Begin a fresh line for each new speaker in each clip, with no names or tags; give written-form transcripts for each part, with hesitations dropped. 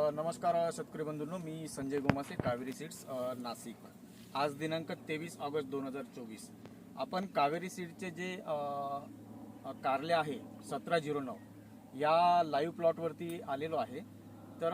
नमस्कार शेतकरी बंधूंनो, मी संजय गोमासे, कावेरी सीड्स नाशिक। आज दिनांक 23 ऑगस्ट 2024 आपण कावेरी सीडचे जे कारले आहे 1709 या लाईव्ह प्लॉटवरती आलेलो आहे। तर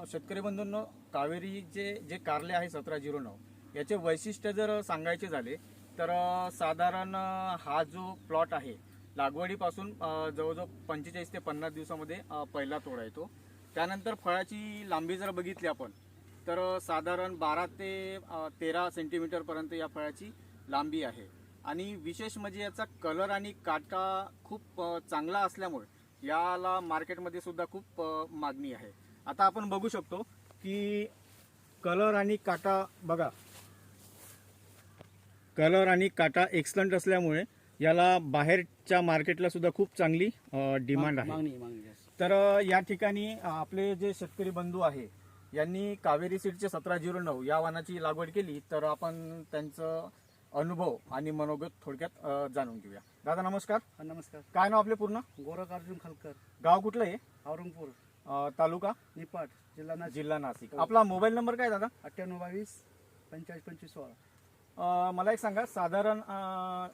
शेतकरी बंधूंनो, कावेरीचे जे कारले आहे 1709 याचे वैशिष्ट्य जर सांगायचे झाले तर साधारण हा जो प्लॉट आहे लागवडीपासून जवळजवळ 45 ते 50 दिवसामध्ये पहिला तोडा येतो। त्यानंतर फळाची लांबी जर बघितली आपण तर साधारण 12 ते 13 सेंटीमीटर पर्यंत या फळाची लांबी आहे। आणि विशेष म्हणजे याचा कलर आणि काटा खूप चांगला असल्यामुळे याला मार्केटमध्ये सुद्धा खूप मागणी आहे। आता आपण बघू शकतो की कलर आणि काटा बघा, कलर आणि काटा एक्सलंट असल्यामुळे याला बाहेरच्या मार्केटला सुद्धा खूप चांगली डिमांड आहे। तर या ठिकाणी आपले जे शेतकरी बंधू आहे यांनी कावेरी सीडचे 1709 या वाणाची लागवड केली, तर आपण त्यांचं अनुभव आणि मनोगत थोडक्यात जाणून घेऊया। दादा नमस्कार।
नमस्कार।
काय नाव आपले पूर्ण?
गोरख अर्जुन खालकर।
गाव कुठलं आहे?
औरंगपूर
तालुका
निपाट,
जिल्हा नाशिक। आपला मोबाईल नंबर काय दादा?
9822 452516।
मला एक सांगा, साधारण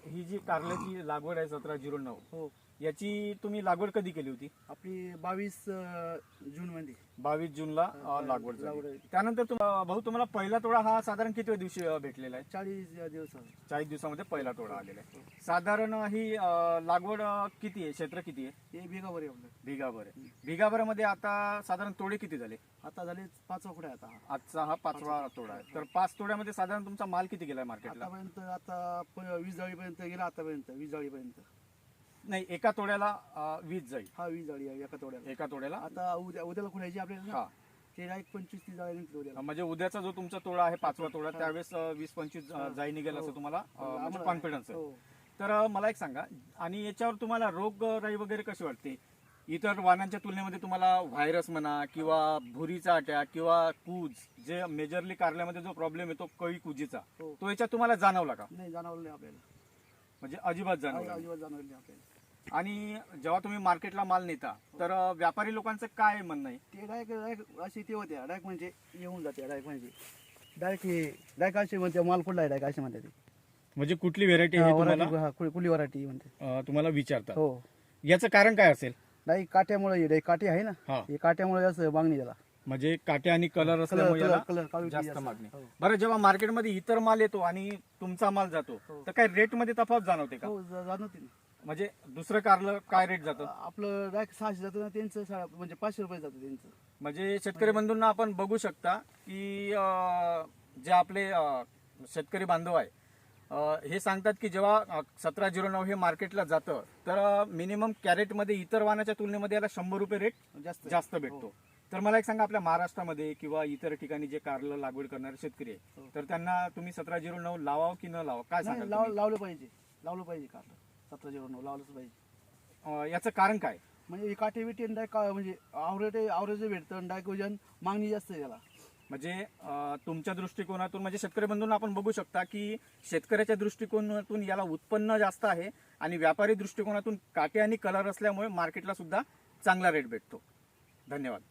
ही जी कारल्याची लागवड आहे 1709
हो,
याची तुम्ही लागवड कधी केली होती?
आपली 22 जून मध्ये
22 जूनला लागवड झाली।
झाली।
त्यानंतर भाऊ तुम्हाला पहिला तोडा हा साधारण किती दिवशी भेटलेला आहे?
40 दिवस
40 दिवसामध्ये पहिला तोडा आलेला आहे। साधारण ही लागवड किती आहे, क्षेत्र किती आहे?
हे बिगावर आहे आपलं।
बिगाभर आहे। बिगाभरामध्ये आता साधारण तोडे किती झाले?
आता झाले 5 वखडे। आता
आजचा हा 5वा तोडा आहे। तर 5 तोड्यामध्ये साधारण तुमचा माल किती गेलाय मार्केटला?
आतापर्यंत आता 20 जाळीपर्यंत गेला। आतापर्यंत 20 जाळीपर्यंत
नाही, एका तोड्याला 20 जाईल।
हा 20 जाळी आहे एका तोड्याला। आता उद्याला खुलायची आपल्याला।
हा,
ते डायरेक्ट 25-30 जाळी निघते उद्याला।
म्हणजे उद्याचा जो तुमचा तोडा आहे 5वा तोडा त्यावेळेस 20-25 जाई निघेल असं तुम्हाला कॉन्फिडन्स आहे। तर मला एक सांगा, आणि याच्यावर तुम्हाला रोगराई वगैरे कशी वाटते? इतर वाणांच्या तुलनेमध्ये तुम्हाला व्हायरस म्हणा किंवा भुरीचा अटॅक किंवा कूज, जे मेजरली कारल्यामध्ये जो प्रॉब्लेम येतो कळी कुजीचा, तो याच्यात तुम्हाला जाणवला का?
नाही, जाणवलं नाही आपल्याला।
म्हणजे अजिबात जाणवलं?
अजिबात जाणवलं नाही आपल्याला।
आणि जेव्हा तुम्ही मार्केटला माल नेता तर व्यापारी लोकांचं काय म्हणणं आहे?
ते डायरेक्ट अशी ते होते, डायरेक्ट म्हणजे येऊन जाते, डायरेक्ट म्हणजे डायरेक्ट असे म्हणते माल कुठला आहे, डायरेक्ट असे म्हणते ते।
म्हणजे कुठली व्हेरायटी आहे तुम्हाला?
कुठली व्हरायटी म्हणते
तुम्हाला विचारतात?
हो।
याचं कारण काय असेल?
नाही, काट्यामुळे काटे आहे ना, हे काट्यामुळे जास्त मागणी त्याला।
म्हणजे काटे आणि कलर असल्यामुळे याला जास्त मागणी। बरं, जेव्हा मार्केटमध्ये इतर माल येतो आणि तुमचा माल जातो तर काय रेट मध्ये तफावत जाणवते का?
हो, जाणवते ना।
म्हणजे दुसरं कारलं काय रेट जातं?
आपलं डायरेक्ट 600 जातं ना, त्यांचं म्हणजे 500 रुपये जातं त्यांचं।
म्हणजे शेतकरी बंधूंना आपण बघू शकता की जे आपले शेतकरी बांधव आहे हे सांगतात की जेव्हा 1709 हे मार्केटला जातं तर मिनिमम कॅरेटमध्ये इतर वाणाच्या तुलनेमध्ये याला 100 रुपये रेट जास्त भेटतो। तर मला एक सांगा, आपल्या महाराष्ट्रामध्ये किंवा इतर ठिकाणी जे कारलं लागवड करणारे शेतकरी आहे तर त्यांना तुम्ही 1709 लावावं की न लावावं, काय सांगाल?
लावलं पाहिजे कारलं 1709 लावलंच पाहिजे।
याचं कारण काय?
म्हणजे काटे बिटे म्हणजे आवरेज भेटतं, डायरेक्ट वजन मागणी जास्त आहे त्याला।
म्हणजे तुमच्या दृष्टिकोनातून, म्हणजे शेतकरी बंधूंना आपण बघू शकता की शेतकऱ्याच्या दृष्टिकोनातून याला उत्पन्न जास्त आहे आणि व्यापारी दृष्टिकोनातून काटे आणि कलर असल्यामुळे मार्केटला सुद्धा चांगला रेट भेटतो। धन्यवाद।